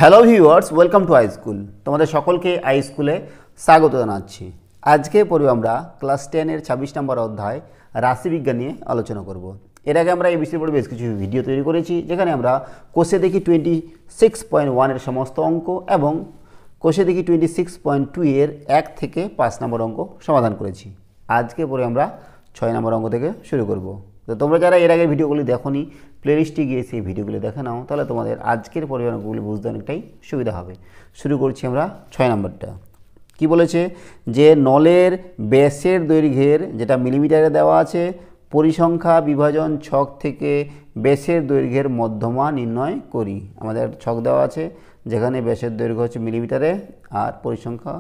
Hello viewers, welcome to I school. তোমাদের সকলকে I স্কুলে স্বাগত জানাচ্ছি। আজকে পড়ব আমরা ক্লাস 10-এর 26 নম্বর অধ্যায় রাশিবিজ্ঞান নিয়ে আলোচনা করব। এর আগে আমরা এই বিষয়ের উপর বেশ কিছু ভিডিও তৈরি করেছি, যেখানে আমরা কোষে দেখি 26.1 এর সমস্ত অঙ্ক এবং কোষে দেখি 26.2 এর 1 থেকে 5 নম্বর অঙ্ক সমাধান করেছি। আজকে পরে আমরা 6 নম্বর অঙ্ক থেকে শুরু করব। তো তোমরা যারা এর আগে ভিডিওগুলি দেখোনি, প্লেলিস্টে গিয়ে সেই ভিডিওগুলি দেখে নাও, তাহলে তোমাদের আজকের পরিমাণগুলি বুঝতে অনেকটাই সুবিধা হবে। শুরু করছি আমরা 6 নম্বরটা। কি বলেছে যে নলের ব্যাসের দৈর্ঘ্যের, যেটা মিলিমিটারে দেওয়া আছে, পরিসংখ্যা বিভাজন ছক থেকে ব্যাসের দৈর্ঘ্যের মধ্যমা নির্ণয় করি। আমাদের ছক দেওয়া আছে যেখানে ব্যাসের দৈর্ঘ্য হচ্ছে মিলিমিটারে আর পরিসংখ্যা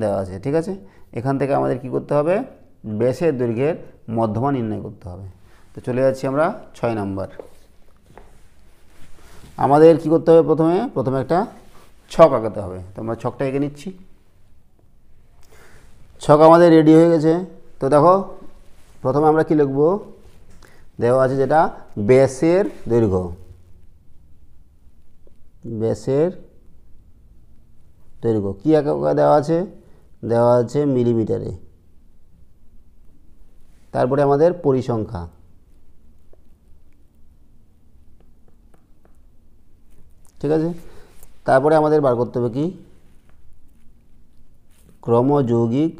দেওয়া আছে, ঠিক আছে। এখান থেকে আমাদের কি করতে হবে? ব্যাসের দৈর্ঘ্যের মধ্যমা নির্ণয় করতে হবে। তো চলে যাচ্ছি আমরা 6 নম্বর। আমাদের কি করতে হবে? প্রথমে একটা ছক আঁকাতে হবে। তো আমরা ছকটা এঁকে নিচ্ছি। ছক আমাদের রেডি হয়ে গেছে। তো দেখো, প্রথমে আমরা কি লিখব? দেওয়া আছে যেটা ব্যাসের দৈর্ঘ্য, ব্যাসের দৈর্ঘ্য কি একক দেওয়া আছে? দেওয়া আছে মিলিমিটারে। তারপরে আমাদের পরিসংখ্যা, ঠিক আছে। তারপরে আমাদের বার করতে হবে কি? ক্রমযৌগিক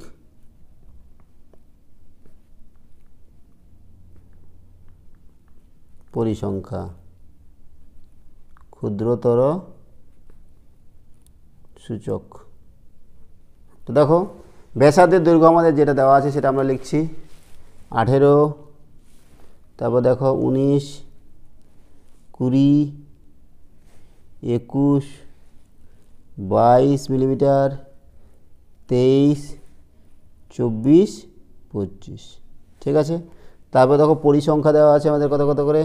পরিসংখ্যা, ক্ষুদ্রতর সূচক। তো দেখো, ব্যাসার্ধের দৈর্ঘ্য আমাদের যেটা দেওয়া আছে সেটা আমরা লিখছি 18। তারপর দেখো 19, 20, 21, 22 মিলিমিটার, 23, 24, 25, ঠিক আছে। তারপর দেখো পরিসংখ্যা দেওয়া আছে আমাদের কত কত করে?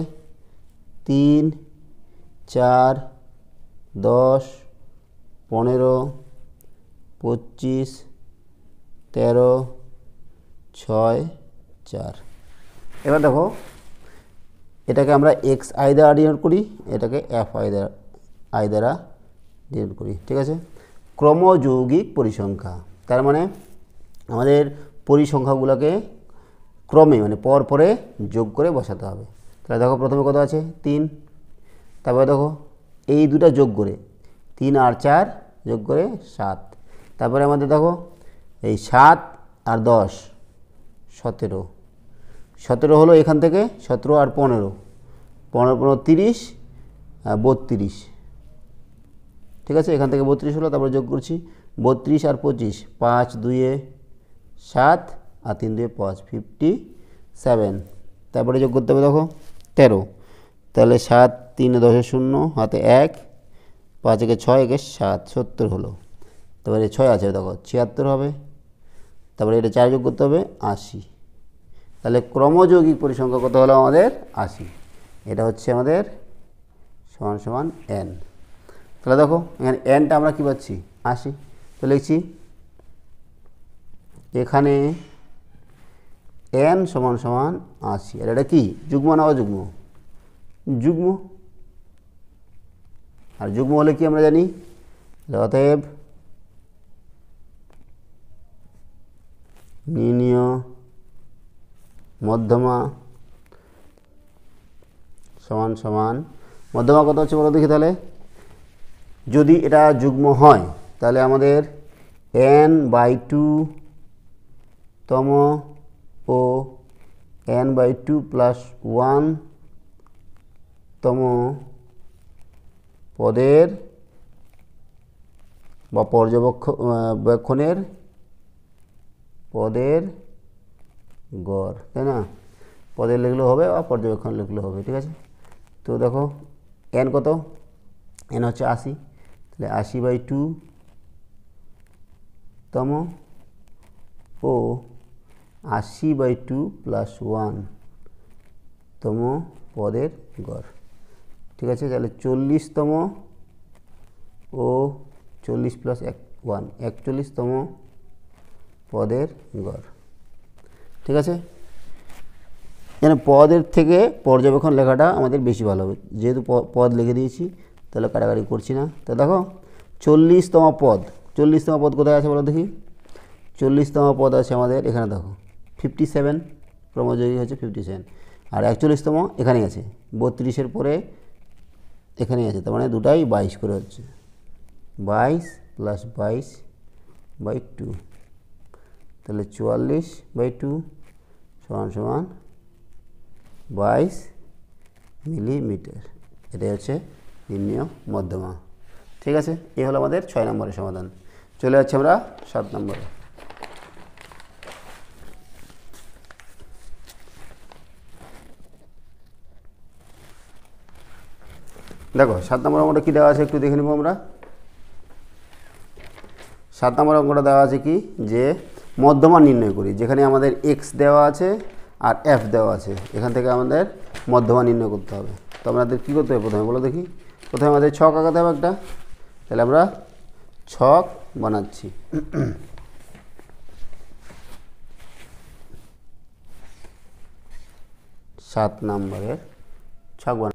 3, 4, 10, 15, 25, 13, 6, 4। এবার দেখো, এটাকে আমরা এক্স আই দ্বারা ডিনোট করি, এটাকে এফ আই দ্বারা ডিনোট করি, ঠিক আছে। ক্রমযৌগিক পরিসংখ্যা, তার মানে আমাদের পরিসংখ্যাগুলোকে ক্রমে মানে পর পরে যোগ করে বসাতে হবে। তাহলে দেখো প্রথমে কত আছে? 3। তারপরে দেখো এই দুটা যোগ করে 3 আর 4 যোগ করে 7। তারপরে আমাদের দেখো এই 7 আর 10 17, 17 হলো এখান থেকে 17 আর 15, 15 30 আর 32, ঠিক আছে। এখান থেকে 32 হলো, তারপরে যোগ করছি 32 আর 25, 5 2 7 আর 3 2 5, 57। তারপরে যোগ করতে হবে দেখো 13। তাহলে 7 3 10 0 হাতে 1, 5 1 6 1 7, 70 হলো। তারপরে 6 আছে দেখো 76 হবে। তারপরে এটা 4 যোগ করতে হবে 80। তাহলে ক্রমযৌগিক পরিসংখ্যা কত হলো আমাদের? 80। এটা হচ্ছে আমাদের সমান সমান n। তাহলে দেখো এখানে nটা আমরা কী পাচ্ছি? 80। তো লিখছি এখানে n সমান সমান 80। আর এটা কি যুগ্ম না অযুগ্ম? যুগ্ম। আর যুগ্ম হলে কি আমরা জানি? অতএব নির্ণীয় মধ্যমা সমান সমান, মধ্যমা কত হচ্ছে বলো দেখি। তাহলে যদি এটা যুগ্ম হয় তাহলে আমাদের n/2 তম ও n/2 + 1 তম পদের বা পর্যবেক্ষণের পদের গড়, তাই না? পদের লিখলেও হবে বা পর্যবেক্ষণ লিখলেও হবে, ঠিক আছে। তো দেখো n কত? n হচ্ছে 80। তাহলে 80/2 তম ও 80/2 + 1 তম পদের গড়, ঠিক আছে। তাহলে 40 তম ও 40 + 1 41 তম পদের গড়, ঠিক আছে। এখানে পদের থেকে পর্যবেক্ষণ লেখাটা আমাদের বেশি ভালো হবে, যেহেতু পদ লিখে দিয়েছি তাহলে কাটাকাটি করছি না। তো দেখো 40তম পদ, 40তম পদ কোথায় আছে বলো দেখি? 40তম পদ আছে আমাদের এখানে, দেখো 57, ক্রমযোগী হচ্ছে 57, আর 41তম এখানেই আছে, 32-এর পরে এখানেই আছে, তার মানে দুটাই 22 করে হচ্ছে, 22 + 22/2, তাহলে 44/2 = 22 মিলিমিটার। এটাই হচ্ছে নির্ণেয় মধ্যমা। ঠিক আছে, এই হলো আমাদের 6 নম্বরের সমাধান। চলে যাচ্ছি আমরা 7 নম্বরে। দেখো 7 নম্বর অঙ্কটা কী দেওয়া আছে একটু দেখে নেব আমরা। 7 নম্বর অঙ্কটা দেওয়া আছে কি, যে মধ্যমা নির্ণয় করি, যেখানে আমাদের x দেওয়া আছে আর f দেওয়া আছে, এখান থেকে আমাদের মধ্যমা নির্ণয় করতে হবে। তো আমাদের কী করতে হবে প্রথমে বলো দেখি? প্রথমে আমাদের ছক আঁকাতে হবে একটা, তাহলে আমরা ছক বানাচ্ছি। সাত নম্বরের ছক বানা,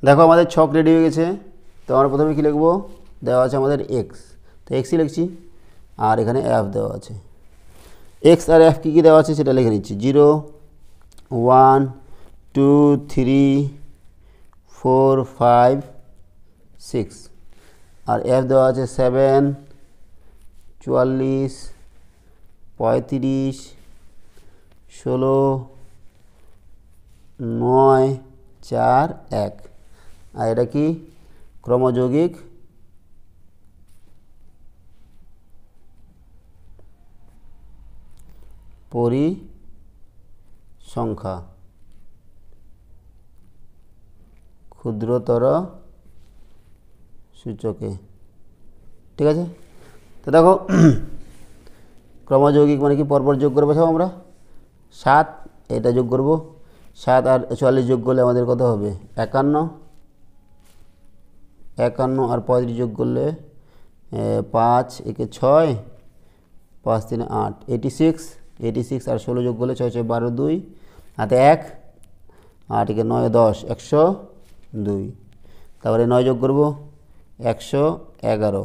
দেখো আমাদের ছক রেডি হয়ে গেছে। তো আমরা প্রথমে কী লিখবো? দেওয়া আছে আমাদের এক্স, তো এক্সই লিখছি, আর এখানে এফ দেওয়া আছে। এক্স আর এফ কী কী দেওয়া আছে সেটা লিখে নিচ্ছি। 0, 1, 2, 3, 4, 5, 6, আর এফ দেওয়া আছে 7, 44, 35, 16, 9, 4, 1, আর এটা কি ক্রমযৌগিক পরিসংখ্যা ক্ষুদ্রতর সূচকে। ঠিক আছে, তো দেখো ক্রমযৌগিক মানে কি, পরপর যোগ করে বসাবো আমরা। 7 এটা যোগ করব, 7 আর 44 যোগ করলে আমাদের কত হবে? 51, 51 আর 35 যোগ করলে 5 একে 6, 5 3 8, 86, 86 আর 16 যোগ করলে 6 6 12 2, হাতে 1, 8 একে 9 10, 102, তারপরে 9 যোগ করব 111,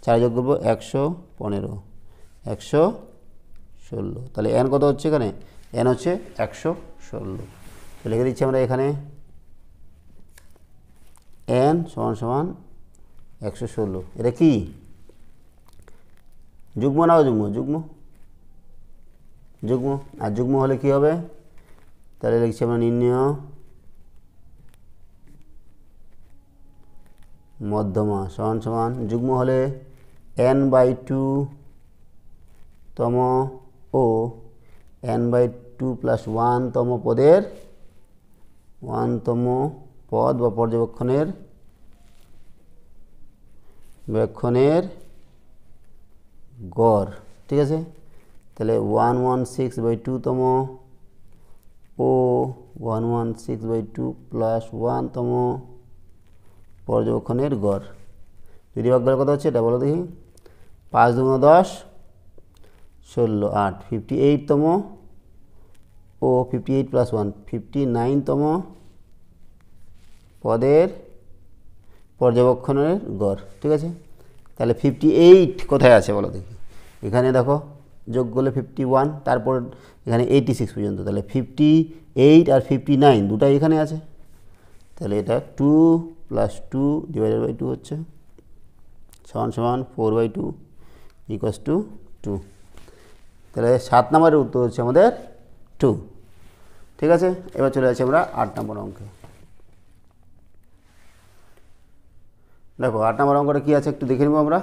4 যোগ করব 115, 116, তাহলে n কত হচ্ছে এখানে? n হচ্ছে 116। তো লিখে দিচ্ছি আমরা এখানে n = 116। এটা কি যুগ্ম না অযুগ্ম? যুগ্ম, যুগ্ম। আর যুগ্ম হলে কি হবে? তাহলে লিখছি আমরা নির্ণেয় মধ্যমা সমান যুগ্ম হলে n/2 তম ও n/2 + 1 তম পদের 1 তম পদ বা পর্যবেক্ষণের গড়। ঠিক আছে, তাহলে 116/2 তম ও 116/2 + 1 তম পর্যবেক্ষণের গড়। যদি ভাগ গড় কত হচ্ছে এটা বলো দেখি? 5 × 10, 16, 8, 58 তম ও 58 + 1 59 তম পদের পর্যবেক্ষণের গড়। ঠিক আছে, তাহলে 58 কোথায় আছে বলো দেখি? এখানে দেখো যোগ করলে 51, তারপর এখানে 86 পর্যন্ত, তাহলে 58 আর 59 দুটাই এখানে আছে, তাহলে এটা 2 + 2 / 2 হচ্ছে = 4/2 = 2। তাহলে 7 নম্বরের উত্তর হচ্ছে আমাদের 2। ঠিক আছে, এবার চলে যাচ্ছি আমরা 8 নম্বর অঙ্কে। দেখো 8 নম্বর অঙ্কটা কী আছে একটু দেখে নেব আমরা।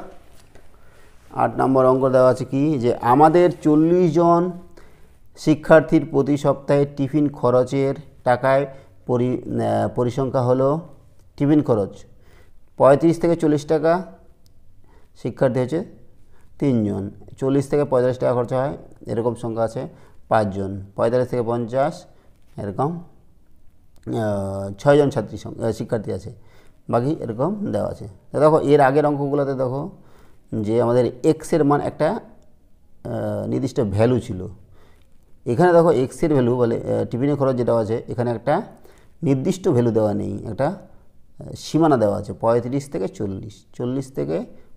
8 নম্বর অঙ্ক দেওয়া আছে কি, যে আমাদের 40 জন শিক্ষার্থীর প্রতি সপ্তাহে টিফিন খরচের টাকায় পরিসংখ্যা হলো, টিফিন খরচ 35 থেকে 40 টাকা, শিক্ষার্থী হচ্ছে 3 জন, 40 থেকে 45 টাকা খরচা হয়, এরকম সংখ্যা আছে 5 জন, 45 থেকে 50 এরকম 6 জন শিক্ষার্থী আছে, বাকি এরকম দেওয়া আছে। তো দেখো এর আগের অঙ্কগুলোতে দেখো যে আমাদের এক্সের মান একটা নির্দিষ্ট ভ্যালু ছিল, এখানে দেখো এক্সের ভ্যালু বলে টিফিনের খরচ যেটা আছে এখানে একটা নির্দিষ্ট ভ্যালু দেওয়া নেই, একটা সীমানা দেওয়া আছে 35 থেকে 40, 40 থেকে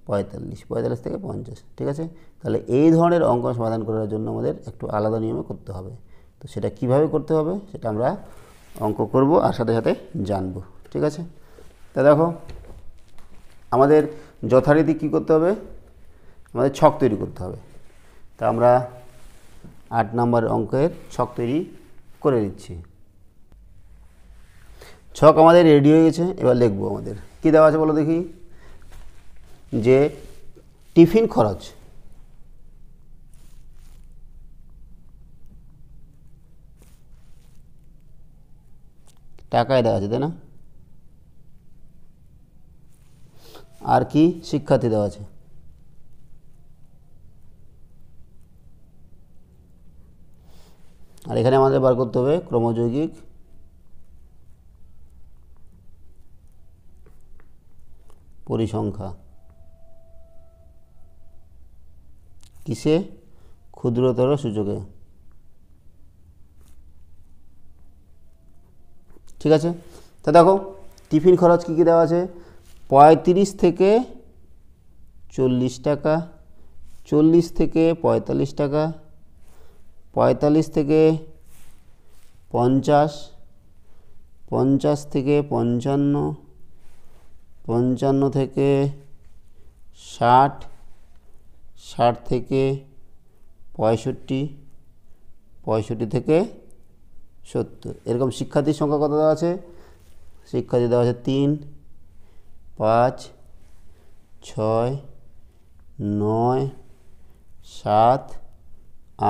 45, 45 থেকে 50, ঠিক আছে। তাহলে এই ধরনের অঙ্ক সমাধান করার জন্য আমাদের একটু আলাদা নিয়মে করতে হবে। তো সেটা কিভাবে করতে হবে সেটা আমরা অঙ্ক করব আর সাথে সাথে জানবো, ঠিক আছে। তা দেখো আমাদের যথারীতি কী করতে হবে, আমাদের ছক তৈরি করতে হবে। তা আমরা 8 নম্বর অঙ্কের ছক তৈরি করে দিচ্ছি। ছক আমাদের রেডি হয়ে গেছে, এবার লিখবো। আমাদের কী দেওয়া আছে বলো দেখি, যে টিফিন খরচ টাকায় দেওয়া আছে, তাই না? আর কি শিক্ষার্থী দেওয়া আছে, আর এখানে আমাদের বার করতে হবে ক্রমযৌগিক পরিসংখ্যা। কিসে? ক্ষুদ্রতর সূচকে, ঠিক আছে। তা দেখো টিফিন খরচ কী কী দেওয়া আছে, 35 থেকে 40 টাকা, 40 থেকে 45 টাকা, 45 থেকে 50, 50 থেকে 55, 55 থেকে 60, 60 থেকে 65, 65 থেকে 70। এরকম শিক্ষার্থীর সংখ্যা কত দেওয়া আছে, শিক্ষার্থী দেওয়া আছে 3, 5, 6, 9, 7,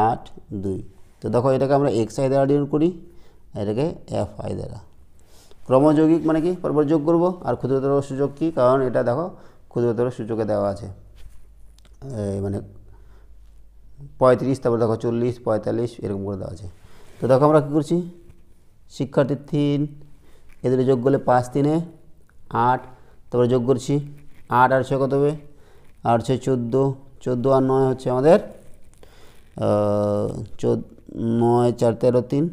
8, 2। তো দেখো এটাকে আমরা XI দ্বারা ডিনোট করি, আর এটাকে FI দ্বারা। ক্রমযৌগিক মানে কি, পরপর যোগ করব। আর ক্ষুদ্রতর সূচক কি, কারণ এটা দেখো ক্ষুদ্রতর সূচকে দেওয়া আছে, মানে 35, তারপর দেখো 40, 45 এরকম করে দেওয়া আছে। তো দেখো আমরা কী করছি, শিক্ষার্থীর 3, এদের যোগ করলে 5 3 8, তারপরে যোগ করছি 8 আর 6 কত হবে, 8 6 14, 14 আর 9 হচ্ছে আমাদের 9 4 13 3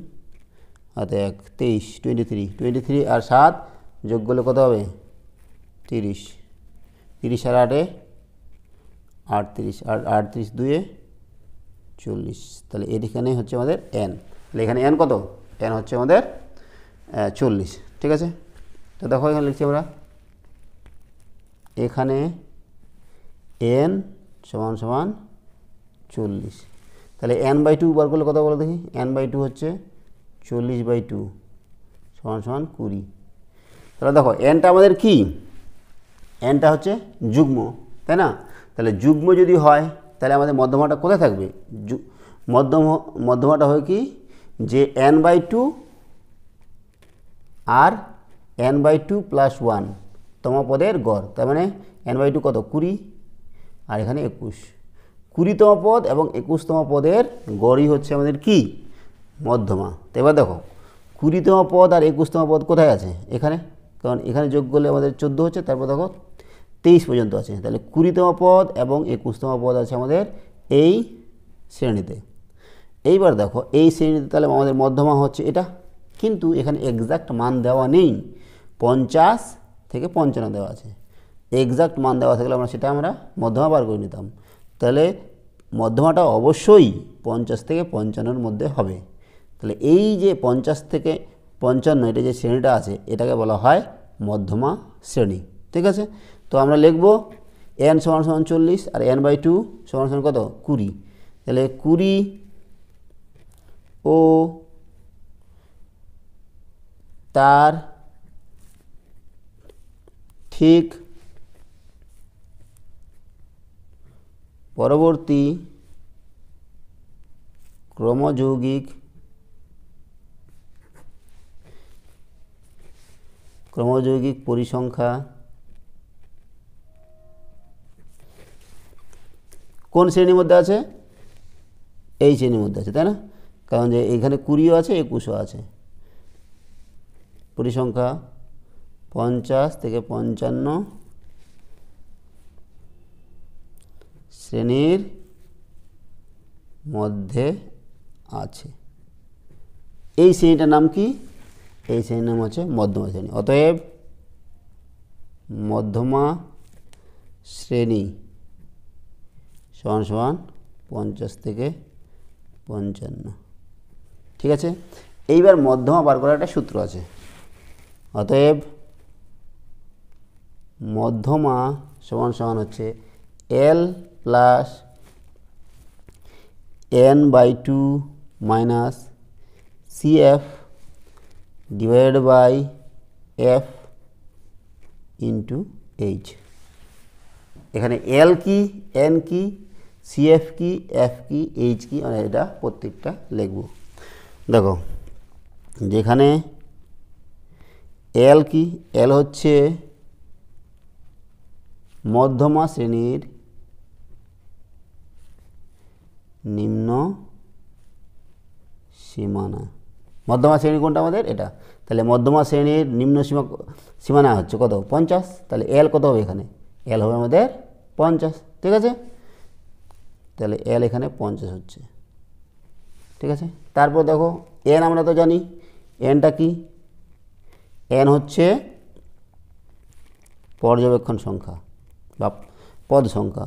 হাতে 1 23, 23, 23 আর 7 যোগ করলে কত হবে 30, 30 আর 8 38, আর 38 2 40। তাহলে এখানে হচ্ছে আমাদের n, তাহলে এখানে n কত, n হচ্ছে আমাদের 40, ঠিক আছে। তো দেখো এখানে লিখছি আমরা, এখানে n সমান সমান 40। তাহলে n/2 বার করলে কত বলো দেখি, n/2 হচ্ছে 40/2 সমান সমান 20। তাহলে দেখো nটা আমাদের কি, nটা হচ্ছে যুগ্ম, তাই না? তাহলে যুগ্ম যদি হয় তাহলে আমাদের মধ্যমাটা কোথায় থাকবে, মধ্যমাটা হয় কি, যে n/2 আর n/2 + 1 তম পদের গড়। তার মানে n/2 কত 20, আর এখানে 21, 20তম পদ এবং 21তম পদের গড়ই হচ্ছে আমাদের কি, মধ্যমা। তো এবার দেখো 20তম পদ আর 21তম পদ কোথায় আছে, এখানে, কারণ এখানে যোগ করলে আমাদের 14 হচ্ছে, তারপর দেখো 23 পর্যন্ত আছে। তাহলে 20তম পদ এবং 21তম পদ আছে আমাদের এই শ্রেণীতে। এইবার দেখো এই শ্রেণীতে তাহলে আমাদের মধ্যমা হচ্ছে এটা, কিন্তু এখানে এক্সাক্ট মান দেওয়া নেই, 50 থেকে 55 দেওয়া আছে। এক্সাক্ট মান দেওয়া থাকলে আমরা মধ্যমা বার করে নিতাম। তাহলে মধ্যমাটা অবশ্যই 50 থেকে 55-র মধ্যে হবে। তাহলে এই যে 50 থেকে 55 এটা যে শ্রেণীটা আছে এটাকে বলা হয় মধ্যমা শ্রেণী, ঠিক আছে। তো আমরা লিখব n সমান সমান 40 আর n/2 সমান সমান কত 20। তাহলে 20 ও তার ঠিক পরবর্তী ক্রমযৌগিক পরিসংখ্যা কোন শ্রেণীর মধ্যে আছে, এই শ্রেণীর মধ্যে আছে, তাই না? কারণ যে এখানে 20ও আছে 21ও আছে। পরিসংখ্যা 50 থেকে 55 শ্রেণীর মধ্যে আছে। এই শ্রেণীটার নাম কি, এই শ্রেণীর নাম হচ্ছে মধ্যমা শ্রেণী। অতএব মধ্যমা শ্রেণী সমান সমান 50 থেকে 55। ঠিক আছে, এইবার মধ্যমা বার করার একটা সূত্র আছে। অতএব মধ্যমা সমান সমান হচ্ছে L plus n/2 minus CF divided by F into H। এখানে L কি, N কি, CF কি, F কি, H কি, মানে এটা প্রত্যেকটা লিখব। দেখো যেখানে L কি, L হচ্ছে মধ্যমা শ্রেণীর নিম্ন সীমানা। মধ্যমা শ্রেণী কোনটা আমাদের? এটা। তাহলে মধ্যমা শ্রেণীর নিম্ন সীমানা হচ্ছে কত? 50। তাহলে L কত হবে এখানে? L হবে আমাদের 50। ঠিক আছে, তাহলে L এখানে 50 হচ্ছে। ঠিক আছে, তারপর দেখো N আমরা তো জানি, Nটা কি? N হচ্ছে পর্যবেক্ষণ সংখ্যা বা পদ সংখ্যা।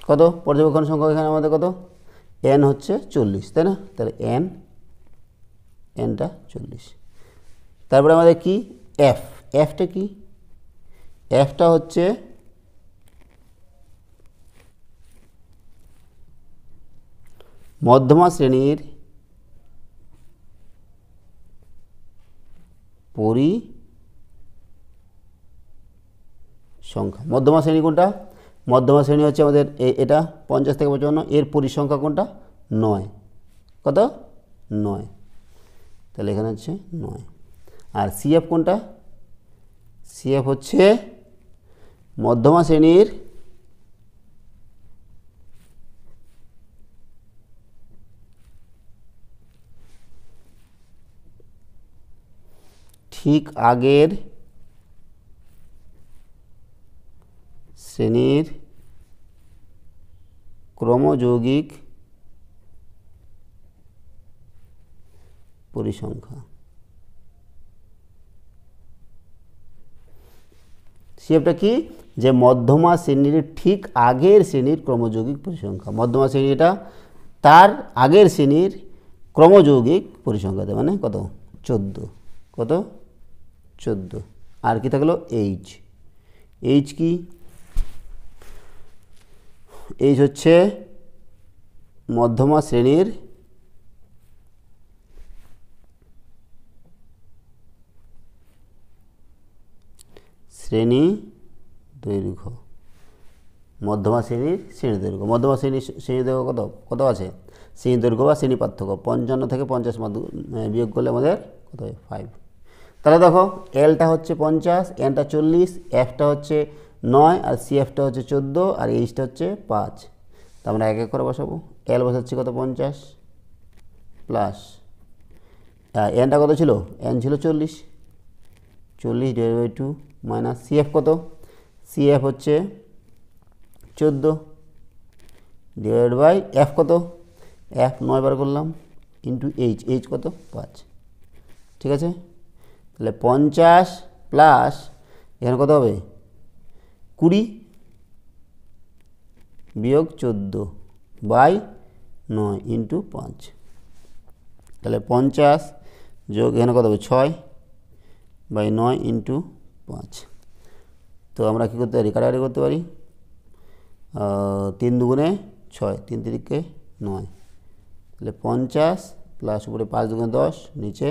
কত পর্যবেক্ষণ সংখ্যা এখানে আমাদের? কত? N হচ্ছে 40, তাই না? তাহলে Nটা 40। তারপরে আমাদের কি? F। Fটা কি? Fটা হচ্ছে মধ্যমা শ্রেণীর পরিসংখ্যা। মধ্যমা শ্রেণী কোনটা? মধ্যমা শ্রেণী হচ্ছে আমাদের এটা 50 থেকে 55। এর পরিসংখ্যা কোনটা? 9। কত? 9। তাহলে এখানে হচ্ছে 9। আর CF কোনটা? CF হচ্ছে মধ্যমা শ্রেণীর ঠিক আগের শ্রেণীর ক্রমযৌগিক পরিসংখ্যা। CFটা কি? যে মধ্যমা শ্রেণীর ঠিক আগের শ্রেণীর ক্রমযৌগিক পরিসংখ্যা। মধ্যমা শ্রেণী এটা তার আগের শ্রেণীর ক্রমযৌগিক পরিসংখ্যা, মানে কত? 14। কত? 14। আর কি থাকলো? H। H কি? H হচ্ছে মধ্যমা শ্রেণীর শ্রেণী দৈর্ঘ্য। মধ্যমা শ্রেণীর শ্রেণী দৈর্ঘ্য। মধ্যমা শ্রেণী দৈর্ঘ্য কত? কত আছে? শ্রেণী দৈর্ঘ্য বা শ্রেণী পার্থক্য 55 থেকে 50 বিয়োগ করলে আমাদের কত হয়? 5। তাহলে দেখো Lটা হচ্ছে 50, Nটা 40, Fটা হচ্ছে 9, আর CFটা হচ্ছে 14, আর Hটা হচ্ছে 5। তা আমরা এক এক করে বসাবো। L বসাচ্ছি কত? 50 প্লাস Nটা কত ছিল? N ছিল 40, 40 ডিভাইড বাই 2 মাইনাস CF কত? CF হচ্ছে 14 ডিভাইড বাই F কত? F 9 বার করলাম ইন্টু H কত? 5। ঠিক আছে, তাহলে 50 প্লাস এখানে কত হবে? 20 বিয়োগ 14 বাই 9 ইন্টু 5। তাহলে 50 যোগ এখানে কত হবে? 6 বাই 9 ইন্টু 5। তো আমরা কী করতে পারি? কাটাকাটি করতে পারি। 3 দুগুণে 6, 3 তিরিকে 9। তাহলে 50 প্লাস উপরে 5 দুগুণে 10, নিচে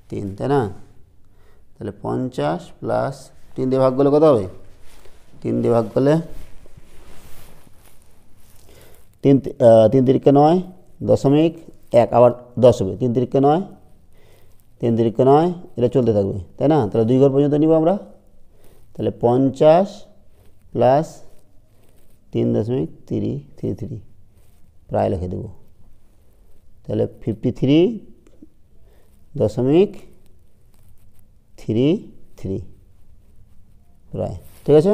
3, তাই না? তাহলে 50 প্লাস 3 দিয়ে ভাগ করলে কত হবে? 3 দিয়ে ভাগ করলে 3 তিরিকে 9, দশমিক 1 আবার 10 হবে। 3 তিরিকে 9, 3 তিরিকে 9, এটা চলতে থাকবে, তাই না? তাহলে 2 ঘর পর্যন্ত নিব আমরা। তাহলে 50 প্লাস 3.333 প্রায় লিখে দেব। তাহলে 53.33 প্রায়। ঠিক আছে,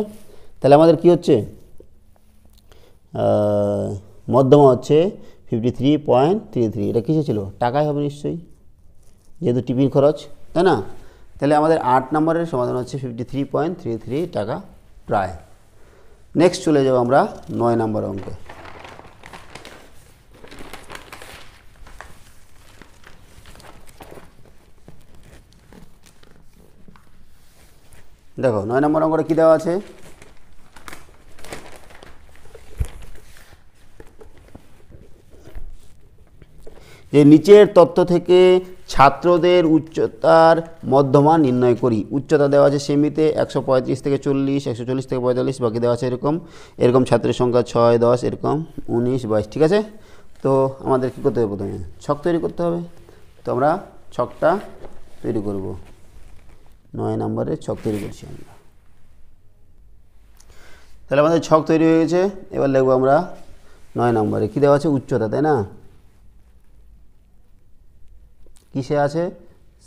তাহলে আমাদের কি হচ্ছে? মধ্যমা হচ্ছে 53.33। এটা কিসে ছিল? টাকায় হবে নিশ্চয়ই, যেহেতু টিফিন খরচ। তাই না? তাহলে আমাদের 8 নম্বরের সমাধান হচ্ছে 53.33 টাকা প্রায়। নেক্সট চলে যাব আমরা 9 নম্বর অঙ্কে। দেখো 9 নম্বর অঙ্কটা কী দেওয়া আছে, যে নিচের তথ্য থেকে ছাত্রদের উচ্চতার মধ্যমান নির্ণয় করি। উচ্চতা দেওয়া আছে সেমিতে 135 থেকে 40, 140 থেকে 45, বাকি দেওয়া আছে এরকম এরকম ছাত্রের সংখ্যা 6, 10, এরকম 19, 22। ঠিক আছে, তো আমাদের কী করতে হবে, প্রথমে ছক তৈরি করতে হবে। তো আমরা ছকটা তৈরি করব। 9 নম্বরের ছক তৈরি করছি আমরা। তাহলে আমাদের ছক তৈরি হয়ে গেছে। এবার লিখব আমরা 9 নম্বরে কী দেওয়া আছে, উচ্চতা, তাই না? কিসে আছে,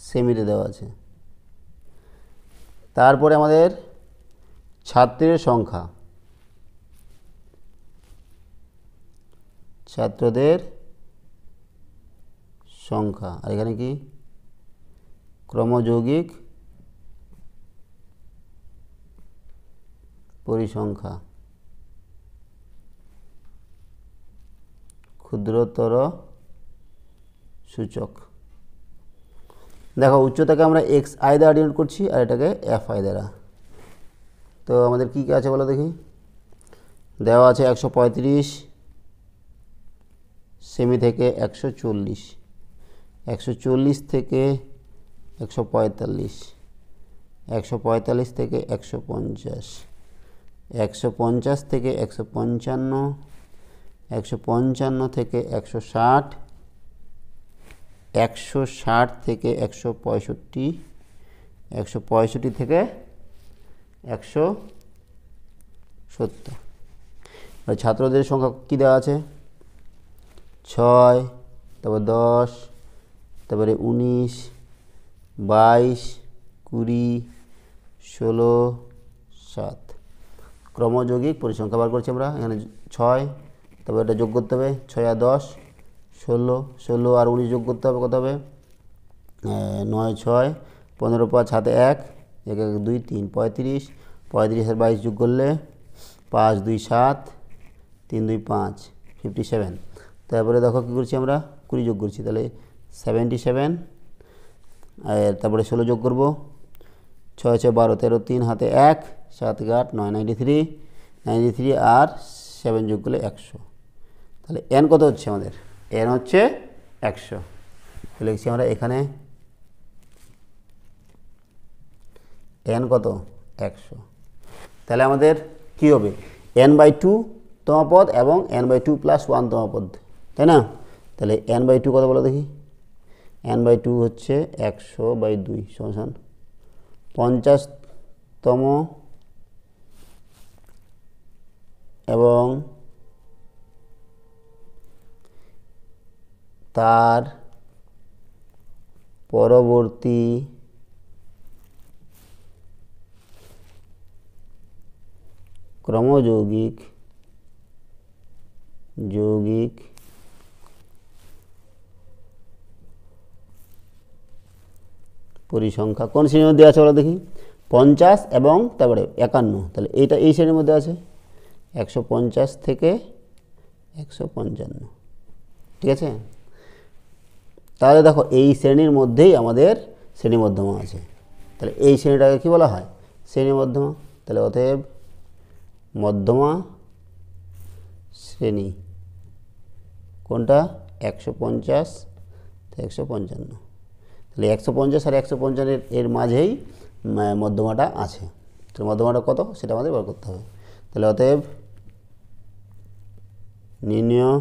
সেমিতে দেওয়া আছে। তারপরে আমাদের ছাত্রের সংখ্যা, ছাত্রদের সংখ্যা, আর এখানে কি ক্রমযৌগিক পরিসংখ্যা, ক্ষুদ্রতর সূচক। দেখো উচ্চতাকে আমরা xi দ্বারা ডিনোট করছি আর এটাকে fi দ্বারা। তো আমাদের কী কী আছে বলো দেখি। দেওয়া আছে 135 সেমি থেকে 140, 140 থেকে 145, 145 থেকে 150, 150 থেকে 155, 155 থেকে 160, 160 থেকে 165, 165 থেকে 170। ছাত্রদের সংখ্যা কী দেওয়া আছে, 6, তারপর 10, তারপরে 19, 22, 20, 16, 7। ক্রমযৌগিক পরিসংখ্যা বার করছি আমরা। এখানে 6, তারপর এটা যোগ করতে হবে, 6 আর 10 16, 16 আর 19 যোগ করতে হবে, কত হবে 9, 6, 15, 5 হাতে 1, 1, 1, 2, 3, 35, 35 আর 22 যোগ করলে 5, 2, 7, 3, 2, 5, 57। তারপরে দেখো কী করছি আমরা, 20 যোগ করছি, তাহলে 77। আর তারপরে 16 যোগ করবো, 6, 6, 12, 13, 3 হাতে 1, 7, 8, 9, 93 আর 7 যোগ করলে 100। তাহলে n কত হচ্ছে আমাদের, n হচ্ছে 100। লিখছি আমরা এখানে n কত, 100। তাহলে আমাদের কি হবে, n/2 তম পদ এবং n/2 + 1 তম পদ, তাই না? তাহলে n/2 কত বলো দেখি। n/2 হচ্ছে 100/2 সমান 50তম এবং তার পরবর্তী ক্রমযৌগিক পরিসংখ্যা কোন শ্রেণীর মধ্যে আছে বলো দেখি। 50 এবং তারপরে 51, তাহলে এইটা এই শ্রেণীর মধ্যে আছে, 150 থেকে 155। ঠিক আছে, তাহলে দেখো এই শ্রেণীর মধ্যেই আমাদের শ্রেণী মধ্যমা আছে। তাহলে এই শ্রেণীটাকে কী বলা হয়, শ্রেণী মধ্যমা। তাহলে অতএব মধ্যমা শ্রেণী কোনটা, 150 থেকে 155। তাহলে 150 আর 155 এর মাঝেই মধ্যমাটা আছে। তো মধ্যমাটা কত সেটা আমাদের বার করতে হবে। তাহলে অতএব নির্ণয়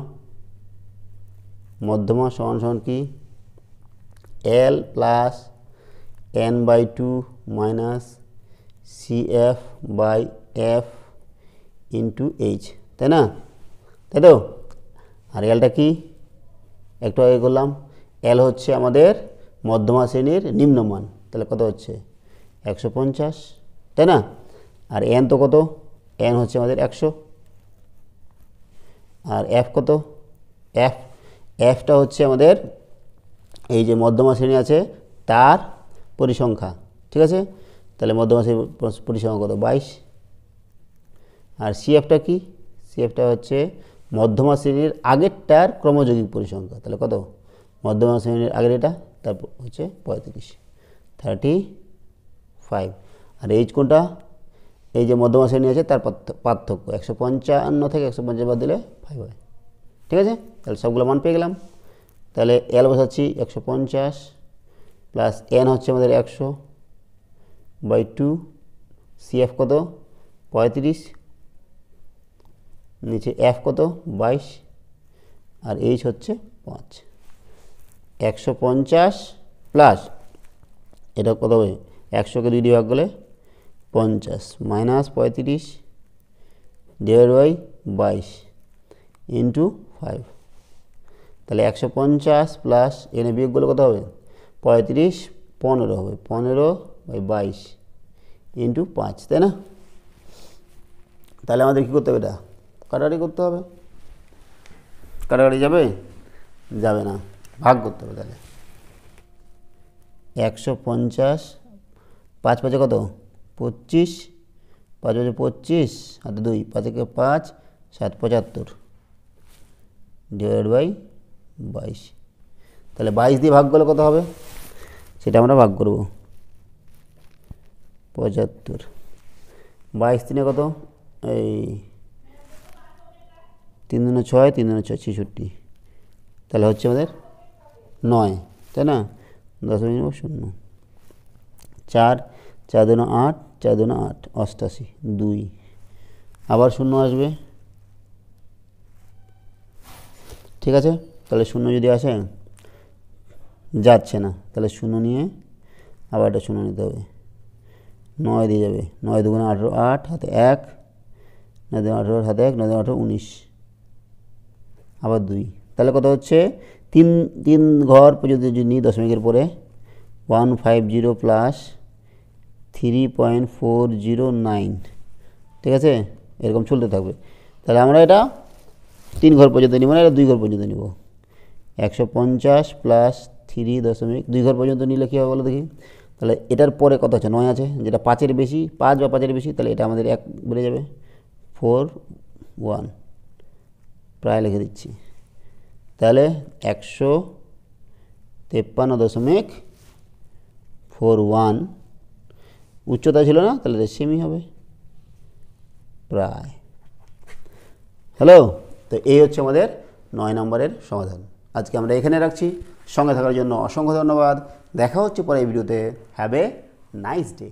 মধ্যমা সমান সমান কি, L + n/2 - CF/F × H, তাই না? তাই তো। আর এলটা কি, একটু আগে করলাম, এল হচ্ছে আমাদের মধ্যমা শ্রেণীর নিম্নমান, তাহলে কত হচ্ছে 150, তাই না? আর এন তো কত, এন হচ্ছে আমাদের 100। আর এফ কত, এফটা হচ্ছে আমাদের এই যে মধ্যমা শ্রেণী আছে তার পরিসংখ্যা, ঠিক আছে। তাহলে মধ্যমা শ্রেণীর পরিসংখ্যা কত 22। আর সিএফটা কি, সিএফটা হচ্ছে মধ্যমা শ্রেণীর আগেরটার ক্রমযৌগিক পরিসংখ্যা। তাহলে কত মধ্যমা শ্রেণীর আগের এটা, তারপর হচ্ছে 35, 35। আর এইচ কোনটা, এই যে মধ্যমা শ্রেণী আছে তার পার্থক্য 155 থেকে 150 বাদ দিলে 5 হয়, ঠিক আছে। তাহলে সবগুলো মান পেয়ে গেলাম। তাহলে এল বসাচ্ছি 150 প্লাস এন হচ্ছে আমাদের 100/2, সিএফ কত 35, নিচে এফ কত 22, আর এইচ হচ্ছে 5। 150 প্লাস এটা কত হবে, 100কে 2 দিয়ে ভাগ করলে 50 মাইনাস 35 ডিভাইড বাই 22 ইন্টু 5। তাহলে 150 প্লাস এনে বিয়োগ করলে কত হবে 35, 15 হবে, 15/22 ইন্টু 5, তাই না। তাহলে আমাদের কী করতে হবে, এটা কাটাকাটি করতে হবে। কাটাকাটি যাবে, যাবে না, ভাগ করতে হবে। তাহলে 150, 5 5 কত 25, 5 5 25, আর 2 5 একে 5, 7 75 ডিভাইড বাই 22। তাহলে 22 দিয়ে ভাগ করলে কত হবে সেটা আমরা ভাগ করব। 75, 22 3 কত, এই 3 2 6, 3 2 6 66, তাহলে হচ্ছে আমাদের 9, তাই না। 10.0, 4 4 2 8, 4 2 8, 88, 2 আবার 0 আসবে, ঠিক আছে। তাহলে 0 যদি আসে যাচ্ছে না, তাহলে 0 নিয়ে আবার একটা 0 নিতে হবে, 9 দিয়ে যাবে, 9 2 18, 8 হাতে 1, 9 2 18 হাতে 1, 9 2 18 19, আবার 2। তাহলে কত হচ্ছে 3 ঘর পর্যন্ত যদি নিই দশমিকের পরে 150 প্লাস 3.409, ঠিক আছে, এরকম চলতে থাকবে। তাহলে আমরা এটা 3 ঘর পর্যন্ত নিব না, এটা 2 ঘর পর্যন্ত নিব। 150 প্লাস 3.2 ঘর পর্যন্ত নিলে কী হবে বলো দেখি। তাহলে এটার পরে কত আছে 9 আছে, যেটা 5-এর বেশি, 5 বা 5-এর বেশি, তাহলে এটা আমাদের 1 বেড়ে যাবে, 4 1 প্রায় লিখে দিচ্ছি। তাহলে 153.41 উচ্চতা ছিল না, তাহলে সেমি হবে প্রায়। হ্যালো, তো এই হচ্ছে আমাদের 9 নম্বরের সমাধান। আজকে আমরা এখানে রাখছি। সঙ্গে থাকার জন্য অসংখ্য ধন্যবাদ। দেখা হচ্ছে পরের ভিডিওতে। Have a nice day.